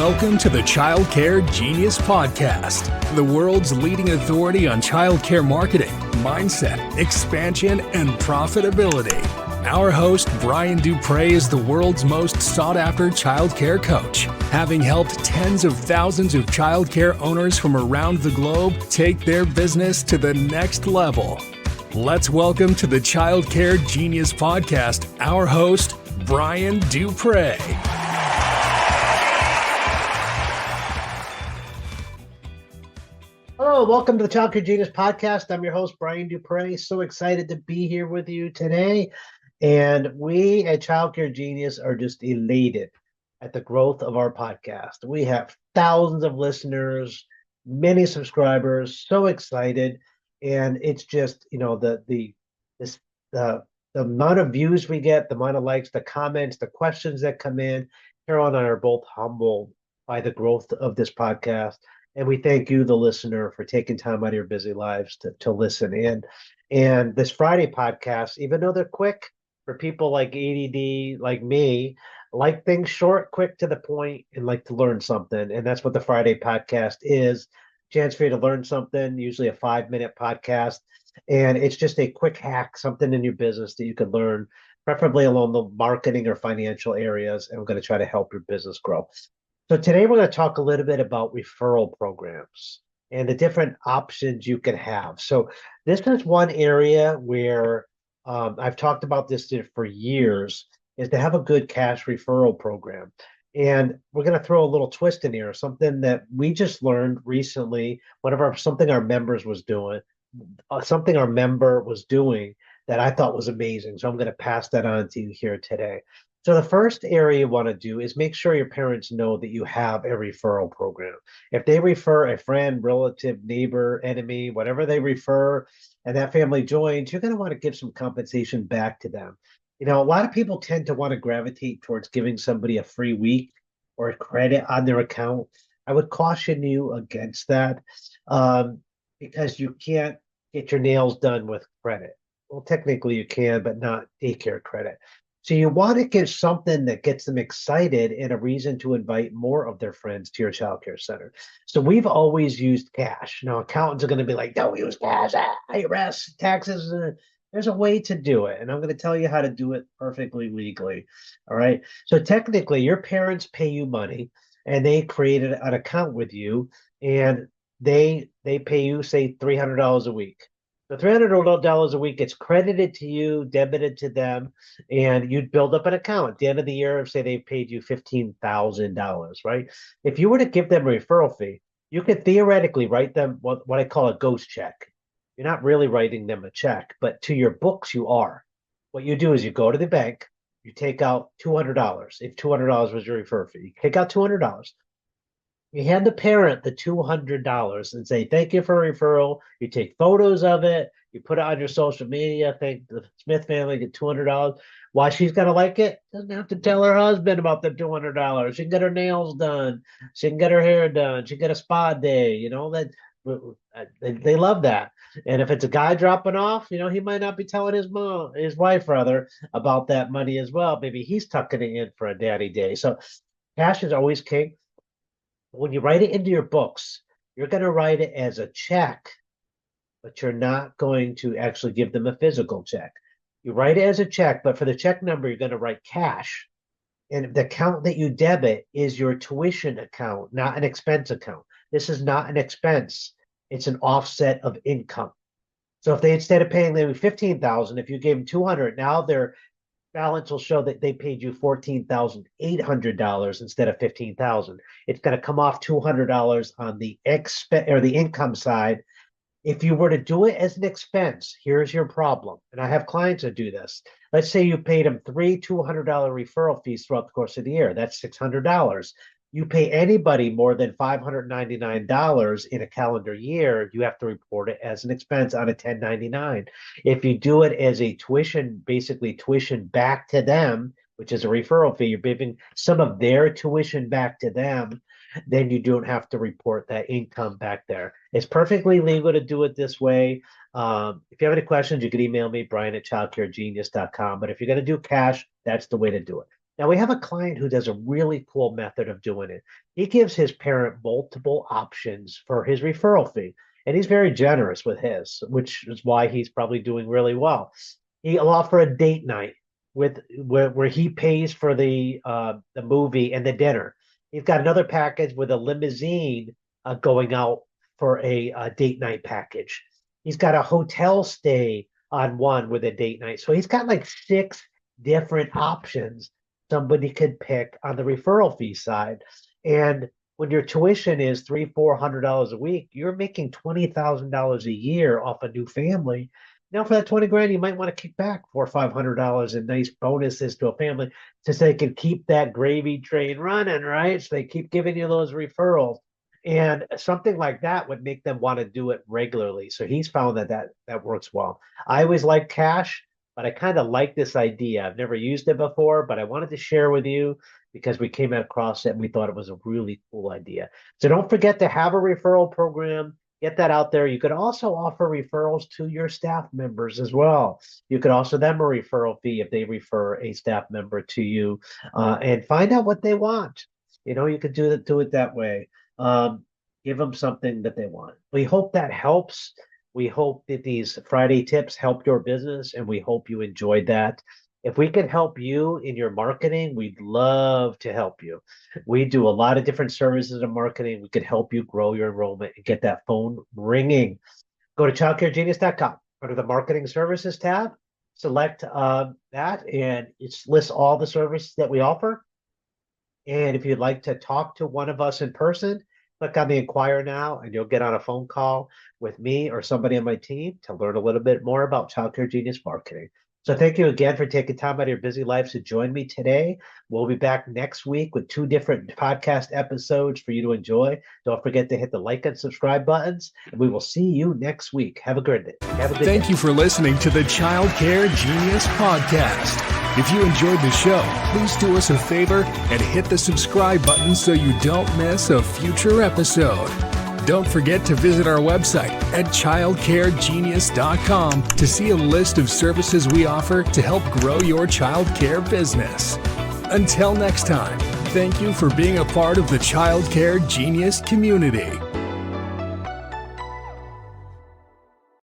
Welcome to the Childcare Genius Podcast, the world's leading authority on childcare marketing, mindset, expansion, and profitability. Our host, Brian Duprey, is the world's most sought-after childcare coach, having helped tens of thousands of childcare owners from around the globe take their business to the next level. Let's welcome to the Childcare Genius Podcast, our host, Brian Duprey. Hello, welcome to the Childcare Genius Podcast. I'm your host, Brian Duprey. So excited to be here with you today. And we at Childcare Genius are just elated at the growth of our podcast. We have thousands of listeners, many subscribers, so excited. And it's just, the amount of views we get, the amount of likes, the comments, the questions that come in. Carol and I are both humbled by the growth of this podcast. And we thank you, the listener, for taking time out of your busy lives to listen in. And this Friday podcast, even though they're quick, for people like ADD, like me, like things short, quick, to the point, and like to learn something. And that's what the Friday podcast is. Chance for you to learn something, usually a 5-minute podcast. And it's just a quick hack, something in your business that you can learn, preferably along the marketing or financial areas. And we're going to try to help your business grow. So today we're going to talk a little bit about referral programs and the different options you can have. So this is one area where I've talked about this for years, is to have a good cash referral program. And we're going to throw a little twist in here, something that we just learned recently, something our member was doing that I thought was amazing. So I'm going to pass that on to you here today. So the first area you want to do is make sure your parents know that you have a referral program. If they refer a friend, relative, neighbor, enemy, whatever they refer, and that family joins, you're going to want to give some compensation back to them. A lot of people tend to want to gravitate towards giving somebody a free week or a credit on their account. I would caution you against that because you can't get your nails done with credit. Well, technically you can, but not daycare credit. So you want to give something that gets them excited and a reason to invite more of their friends to your childcare center. So we've always used cash. Now, accountants are going to be like, don't use cash, IRS, taxes. There's a way to do it. And I'm going to tell you how to do it perfectly legally. All right. So technically, your parents pay you money and they created an account with you and they pay you, say, $300 a week. The $300 a week gets credited to you, debited to them, and you'd build up an account. At the end of the year, say they paid you $15,000, right? If you were to give them a referral fee, you could theoretically write them what I call a ghost check. You're not really writing them a check, but to your books, you are. What you do is you go to the bank, you take out $200. If $200 was your referral fee, you take out $200. You hand the parent the $200 and say, thank you for a referral. You take photos of it. You put it on your social media. Thank the Smith family, get $200. Why she's going to like it? Doesn't have to tell her husband about the $200. She can get her nails done. She can get her hair done. She can get a spa day. They love that. And if it's a guy dropping off, he might not be telling his wife rather, about that money as well. Maybe he's tucking it in for a daddy day. So cash is always king. When you write it into your books, you're going to write it as a check, but you're not going to actually give them a physical check. You write it as a check, but for the check number, you're going to write cash. And the account that you debit is your tuition account, not an expense account. This is not an expense. It's an offset of income. So if they, instead of paying them $15,000, if you gave them $200, now their balance will show that they paid you $14,800 instead of $15,000. It's going to come off $200 on the the income side. If you were to do it as an expense, here's your problem. And I have clients that do this. Let's say you paid them three $200 referral fees throughout the course of the year. That's $600. You pay anybody more than $599 in a calendar year, you have to report it as an expense on a 1099. If you do it as a tuition, basically tuition back to them, which is a referral fee, you're giving some of their tuition back to them, then you don't have to report that income back there. It's perfectly legal to do it this way. If you have any questions, you can email me, Brian@childcaregenius.com. But if you're going to do cash, that's the way to do it. Now, we have a client who does a really cool method of doing it. He gives his parent multiple options for his referral fee, and he's very generous with his, which is why he's probably doing really well. He'll offer a date night where he pays for the movie and the dinner. He's got another package with a limousine going out for a date night package. He's got a hotel stay on one with a date night. So he's got like six different options somebody could pick on the referral fee side. And when your tuition is $300-400 a week, you're making $20,000 a year off a new family. Now, for that 20 grand, you might want to kick back $400-500 in nice bonuses to a family so they can keep that gravy train running, right? So they keep giving you those referrals. And something like that would make them want to do it regularly. So he's found that works well. I always like cash, but I kind of like this idea. I've never used it before, but I wanted to share with you because we came across it and we thought it was a really cool idea. So don't forget to have a referral program. Get that out there. You could also offer referrals to your staff members as well. You could offer them a referral fee if they refer a staff member to you, and find out what they want. You could do it that way. Give them something that they want. We hope that helps. We hope that these Friday tips help your business, and we hope you enjoyed that. If we can help you in your marketing, we'd love to help you. We do a lot of different services in marketing. We could help you grow your enrollment and get that phone ringing. Go to childcaregenius.com under the marketing services tab, select that, and it lists all the services that we offer. And if you'd like to talk to one of us in person, click on the Inquire Now, and you'll get on a phone call with me or somebody on my team to learn a little bit more about Child Care Genius marketing. So thank you again for taking time out of your busy lives to join me today. We'll be back next week with 2 different podcast episodes for you to enjoy. Don't forget to hit the like and subscribe buttons, and we will see you next week. Have a good day. Thank you for listening to the Child Care Genius podcast. If you enjoyed the show, please do us a favor and hit the subscribe button so you don't miss a future episode. Don't forget to visit our website at childcaregenius.com to see a list of services we offer to help grow your child care business. Until next time, thank you for being a part of the Child Care Genius community.